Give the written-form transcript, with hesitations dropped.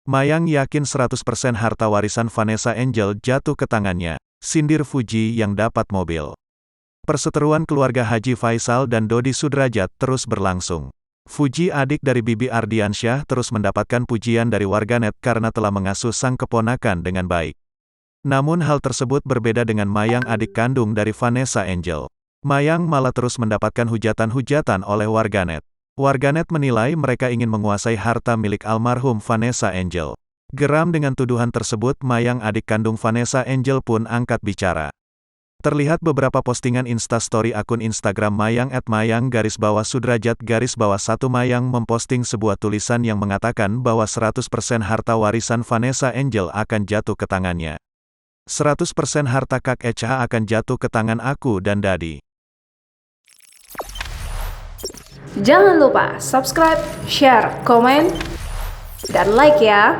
Mayang yakin 100% harta warisan Vanessa Angel jatuh ke tangannya, sindir Fuji yang dapat mobil. Perseteruan keluarga Haji Faisal dan Dodi Sudrajat terus berlangsung. Fuji, adik dari Bibi Ardiansyah, terus mendapatkan pujian dari warganet karena telah mengasuh sang keponakan dengan baik. Namun hal tersebut berbeda dengan Mayang, adik kandung dari Vanessa Angel. Mayang malah terus mendapatkan hujatan-hujatan oleh warganet. Warganet menilai mereka ingin menguasai harta milik almarhum Vanessa Angel. Geram dengan tuduhan tersebut, Mayang, adik kandung Vanessa Angel, pun angkat bicara. Terlihat beberapa postingan instastory akun Instagram Mayang @mayang_sudrajat_1. Mayang memposting sebuah tulisan yang mengatakan bahwa 100% harta warisan Vanessa Angel akan jatuh ke tangannya. 100% harta Kak Echa akan jatuh ke tangan aku dan Dadi. Jangan lupa subscribe, share, komen, dan like ya.